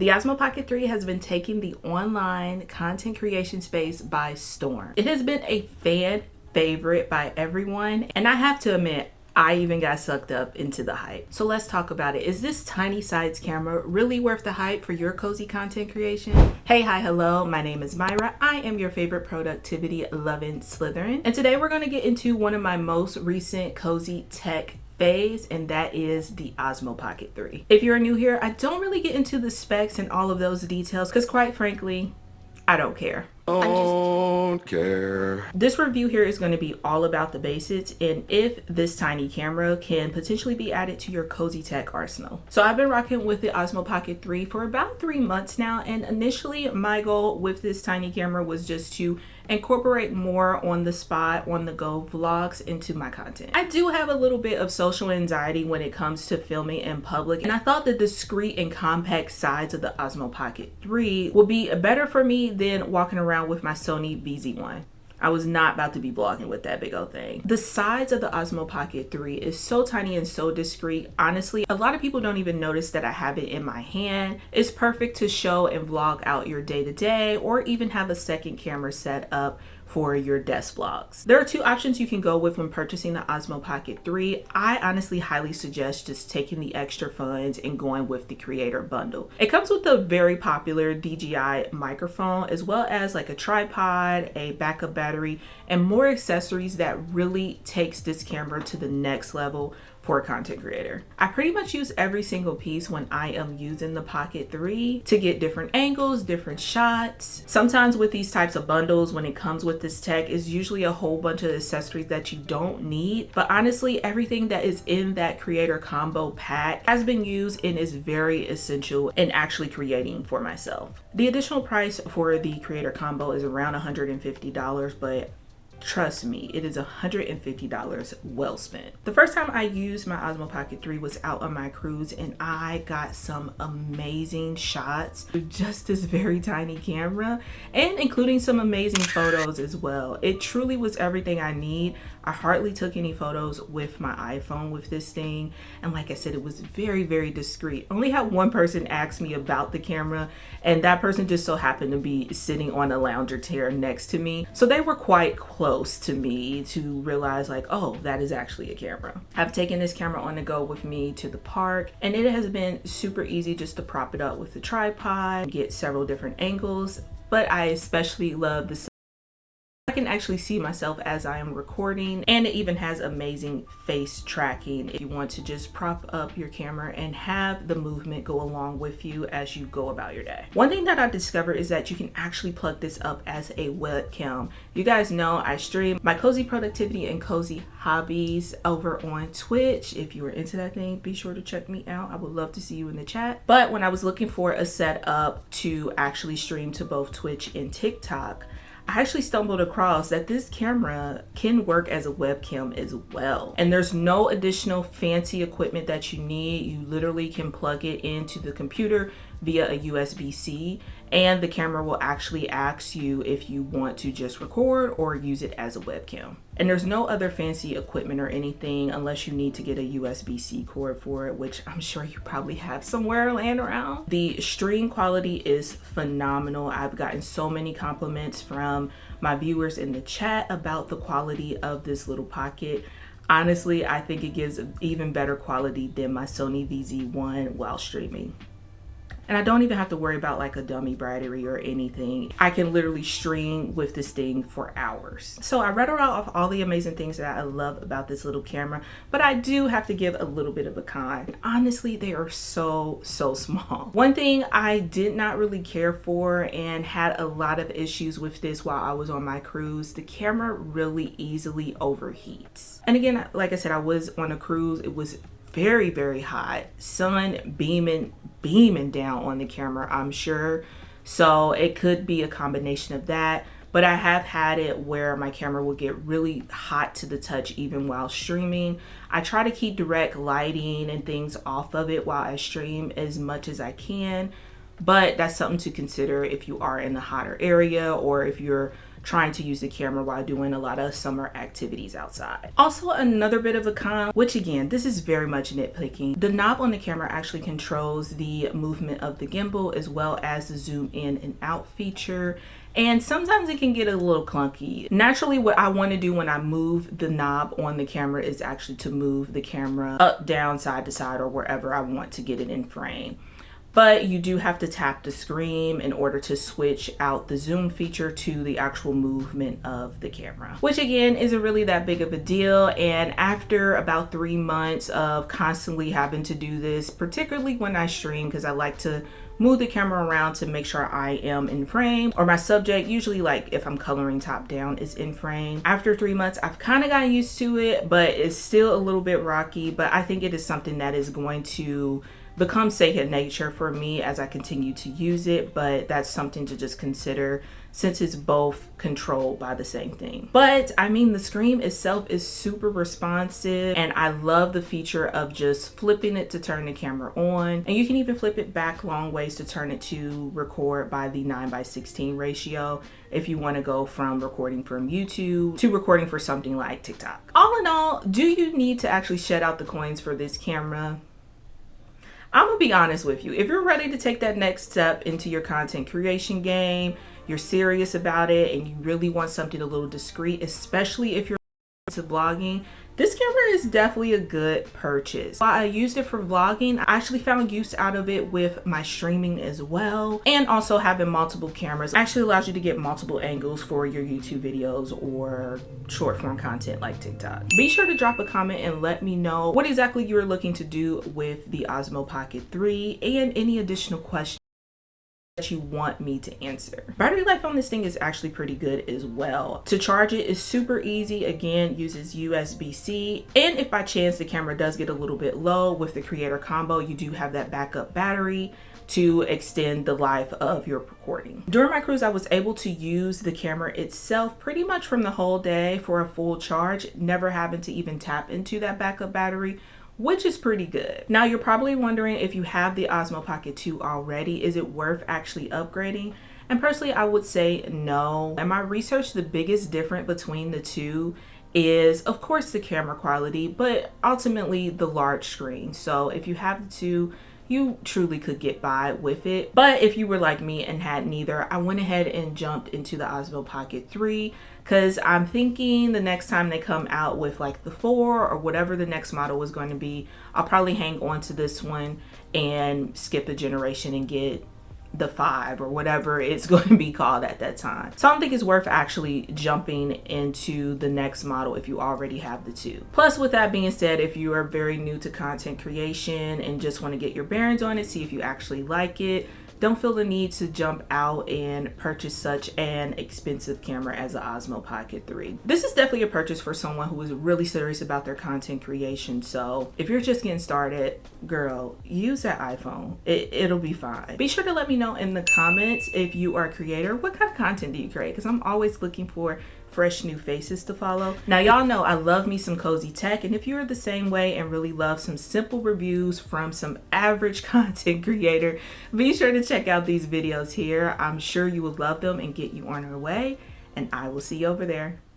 The Osmo Pocket 3 has been taking the online content creation space by storm. It has been a fan favorite by everyone, and I have to admit, I even got sucked up into the hype. So let's talk about it. Is this tiny size camera really worth the hype for your cozy content creation? Hey, hi, hello. My name is Myra. I am your favorite productivity loving Slytherin. And today we're going to get into one of my most recent cozy tech phase, and that is the Osmo Pocket 3. If you're new here, I don't really get into the specs and all of those details because quite frankly, I don't care. Don't care. This review here is going to be all about the basics and if this tiny camera can potentially be added to your cozy tech arsenal. So I've been rocking with the Osmo Pocket 3 for about 3 months now, and initially my goal with this tiny camera was just to incorporate more on the spot, on the go vlogs into my content. I do have a little bit of social anxiety when it comes to filming in public, and I thought the discreet and compact size of the Osmo Pocket 3 would be better for me than walking around with my Sony VZ1. I was not about to be vlogging with that big old thing. The size of the Osmo Pocket 3 is so tiny and so discreet. Honestly, a lot of people don't even notice that I have it in my hand. It's perfect to show and vlog out your day-to-day, or even have a second camera set up for your desk vlogs. There are 2 options you can go with when purchasing the Osmo Pocket 3. I honestly highly suggest just taking the extra funds and going with the creator bundle. It comes with a very popular DJI microphone, as well as like a tripod, a backup battery, and more accessories that really takes this camera to the next level for a content creator. I pretty much use every single piece when I am using the Pocket 3 to get different angles, different shots. Sometimes with these types of bundles, when it comes with this tech, is usually a whole bunch of accessories that you don't need. But honestly, everything that is in that creator combo pack has been used and is very essential in actually creating for myself. The additional price for the creator combo is around $150, but trust me, it is $150 well spent. The first time I used my Osmo Pocket 3 was out on my cruise, and I got some amazing shots with just this very tiny camera, and including some amazing photos as well. It truly was everything I need. I hardly took any photos with my iPhone with this thing, and like I said, it was very, very discreet. Only had one person ask me about the camera, and that person just so happened to be sitting on a lounger chair next to me, so they were quite close to me to realize like, oh, that is actually a camera. I've taken this camera on the go with me to the park, and it has been super easy just to prop it up with the tripod, get several different angles, but I especially love the I can actually see myself as I am recording, and it even has amazing face tracking if you want to just prop up your camera and have the movement go along with you as you go about your day. One thing that I discovered is that you can actually plug this up as a webcam. You guys know I stream my cozy productivity and cozy hobbies over on Twitch. If you are into that thing, be sure to check me out. I would love to see you in the chat. But when I was looking for a setup to actually stream to both Twitch and TikTok, I actually stumbled across that this camera can work as a webcam as well. And there's no additional fancy equipment that you need. You literally can plug it into the computer via a USB-C, and the camera will actually ask you if you want to just record or use it as a webcam. And there's no other fancy equipment or anything unless you need to get a USB-C cord for it, which I'm sure you probably have somewhere laying around. The stream quality is phenomenal. I've gotten so many compliments from my viewers in the chat about the quality of this little pocket. Honestly, I think it gives even better quality than my Sony VZ1 while streaming. And I don't even have to worry about like a dummy battery or anything. I can literally stream with this thing for hours. So I read off all the amazing things that I love about this little camera, but I do have to give a little bit of a con. Honestly, they are so small. One thing I did not really care for and had a lot of issues with this while I was on my cruise, the camera really easily overheats. And again, like I said, I was on a cruise. It was very, very hot. Sun beaming down on the camera, I'm sure. So it could be a combination of that. But I have had it where my camera will get really hot to the touch even while streaming. I try to keep direct lighting and things off of it while I stream as much as I can. But that's something to consider if you are in the hotter area, or if you're trying to use the camera while doing a lot of summer activities outside. Also, another bit of a con, which again, this is very much nitpicking. The knob on the camera actually controls the movement of the gimbal as well as the zoom in and out feature. And sometimes it can get a little clunky. Naturally, what I want to do when I move the knob on the camera is actually to move the camera up, down, side to side, or wherever I want to get it in frame. But you do have to tap the screen in order to switch out the zoom feature to the actual movement of the camera, which again isn't really that big of a deal. And after about 3 months of constantly having to do this, particularly when I stream, because I like to move the camera around to make sure I am in frame, or my subject, usually like if I'm coloring top down, is in frame. After 3 months, I've kind of gotten used to it, but it's still a little bit rocky. But I think it is something that is going to become second nature for me as I continue to use it. But that's something to just consider since it's both controlled by the same thing. But I mean, the screen itself is super responsive, and I love the feature of just flipping it to turn the camera on. And you can even flip it back long ways to turn it to record by the 9:16 ratio if you want to go from recording from YouTube to recording for something like TikTok. All in all, do you need to actually shed out the coins for this camera? I'm gonna be honest with you. If you're ready to take that next step into your content creation game, you're serious about it, and you really want something a little discreet, especially if you're into vlogging, this camera is definitely a good purchase. While I used it for vlogging, I actually found use out of it with my streaming as well. And also having multiple cameras actually allows you to get multiple angles for your YouTube videos or short form content like TikTok. Be sure to drop a comment and let me know what exactly you're looking to do with the Osmo Pocket 3 and any additional questions that you want me to answer. Battery life on this thing is actually pretty good as well. To charge it is super easy. Again, uses USB-C, and if by chance the camera does get a little bit low with the creator combo, you do have that backup battery to extend the life of your recording. During my cruise, I was able to use the camera itself pretty much from the whole day for a full charge, never having to even tap into that backup battery, which is pretty good. Now, you're probably wondering, if you have the Osmo Pocket 2 already, is it worth actually upgrading? And personally, I would say no. In my research, the biggest difference between the two is, of course, the camera quality, but ultimately the large screen. So if you have the two, you truly could get by with it. But if you were like me and had neither, I went ahead and jumped into the Osmo Pocket 3 because I'm thinking the next time they come out with like the 4 or whatever the next model was going to be, I'll probably hang on to this one and skip a generation and get the 5 or whatever it's going to be called at that time. So I don't think it's worth actually jumping into the next model if you already have the 2. Plus, with that being said, if you are very new to content creation and just want to get your bearings on it, see if you actually like it, don't feel the need to jump out and purchase such an expensive camera as the Osmo Pocket 3. This is definitely a purchase for someone who is really serious about their content creation. So if you're just getting started, girl, use that iPhone. It'll be fine. Be sure to let me know in the comments if you are a creator, what kind of content do you create? Because I'm always looking for fresh new faces to follow. Now, y'all know I love me some cozy tech, and if you're the same way and really love some simple reviews from some average content creator, be sure to check out these videos here. I'm sure you will love them and get you on your way, and I will see you over there.